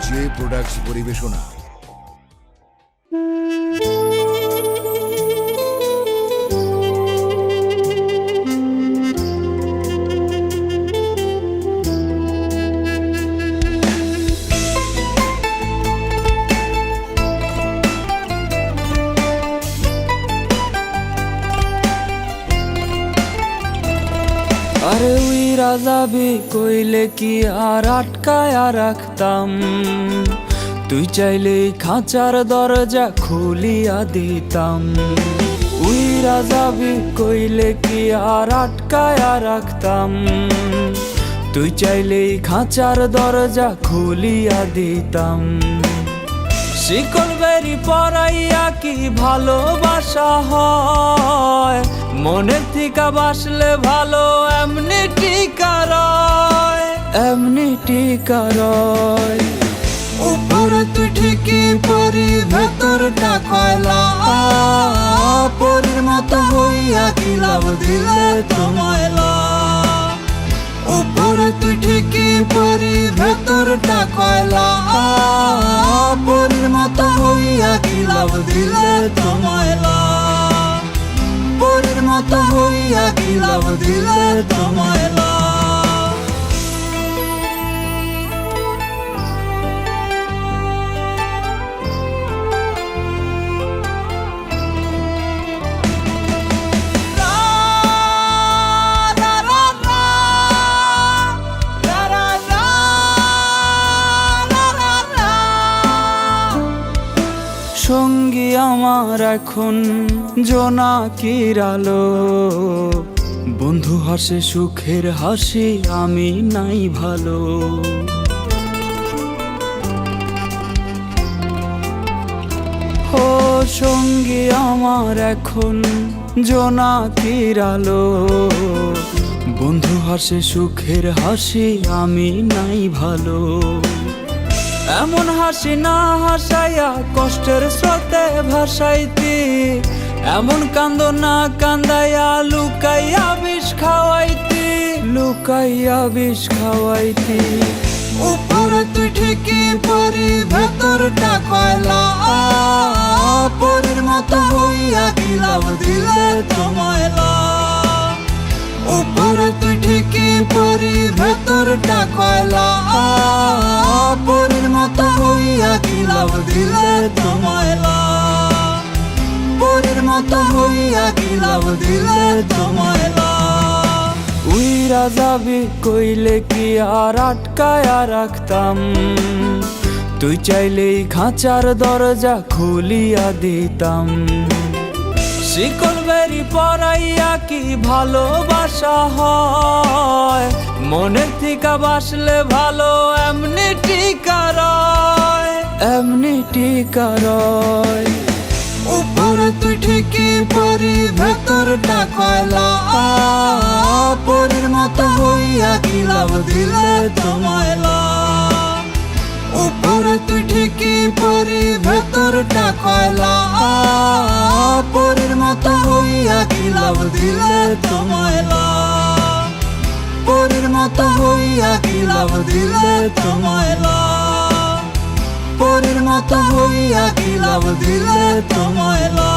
যে প্রোডাক্টস পরিবেশনা। আরে উইরা যাবি কইলে কি আর আটকায়া রাখতাম, তুই চাইলে খাঁচার দরজা খুলিয়া দিতাম। উইরা যাবি কইলে কি আর আটকায়া রাখতাম, তুই চাইলে খাঁচার দরজা খুলিয়া দিতাম। শিকল বেরি পরাইয়া কি ভালোবাসা হয়, মনের থিকা বাসলে ভালো এমনি টিকা রয়, এমনি টিকা রয়। উপরে তুই ঠিকই পরি ভেতরটা কয়লা, পরির মতো হইয়া কি লাভ দিলে তোমায়লা। উপরে তুই ঠিকই পরি ভেতরটা কয়লা, পরির মতো হইয়া কি লাভ দিলে তোমায়লা। পরির মতো হইয়া কি লাভ দিলে তোমায়লা। সঙ্গী আমার এখন জোনাকির আলো, বন্ধু হাসে সুখের হাসি আমি নাই ভালো। ও সঙ্গী আমার এখন জোনাকির আলো, বন্ধু হাসে সুখের হাসি আমি নাই ভালো। এমন হাসি না হাসাইয়া কষ্টের স্রোতে ভাসাইতি, এমন কান্দ না কান্দাইয়া লুকাইয়া বিষ খাওয়াইতি, লুকাইয়া বিষ খাওয়াইতি। উপরে তুই ঠিকই পরি ভেতরটা কয়লা, পরির মতো হইয়া কি লাভ দিলে তোমায়লা। উপরে তুই ঠিকই পরি ভেতরটা কয়লা, পরির মতো হইয়া কি লাভ দিলে তোমায়লা। পরির মতো হইয়া কি লাভ দিলে তোমায়লা। উইরা যাবি কইলে কি আর আটকায়া রাখতাম, তুই চাইলেই খাঁচার দরজা খুলিয়া দিতাম। শিকল বেরি পরাইয়া কি ভালোবাসা হয়, মনের থিকা বাসলে ভালো এমনি টিকা রয়, এমনি টিকা রয়। উপরে তুই ঠিকই পরি ভেতরটা কয়লা, পরির মতো হইয়া কি লাভ দিলে তোমায়লা। উপরে তুই ঠিকই পরি ভেতরটা কয়লা, পরির মতো হইয়া কি লাভ দিলে তোমায়লা। পরির মতো হইয়া কি লাভ দিলে তোমায়লা। পরির মতো হইয়া কি লাভ দিলে তোমায়লা।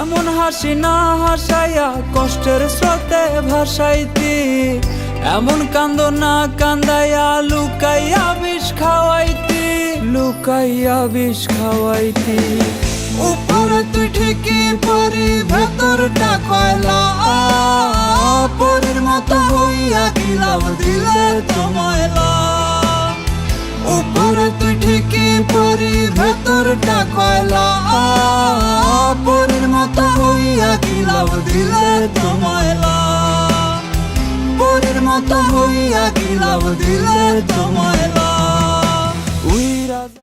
এমন হাসি না হাসাইয়া কষ্টের স্রোতে ভাসাইতি, এমন কান্দ না কান্দাইয়া লুকাইয়া বিষ খাওয়াইতি, লুকাইয়া বিষ খাওয়াইতি। উপরে তুই ঠিকই পরি ভেতরটা কয়লা, পরির মতো হইয়া কি লাভ দিলে তোমায়লা। উপরে তুই ঠিকই পরি ভেতরটা কয়লা, পরির মতো হইয়া কি লাভ দিলে তোমায়লা। পরির মতো হইয়া কি লাভ দিলে তোমায়লা।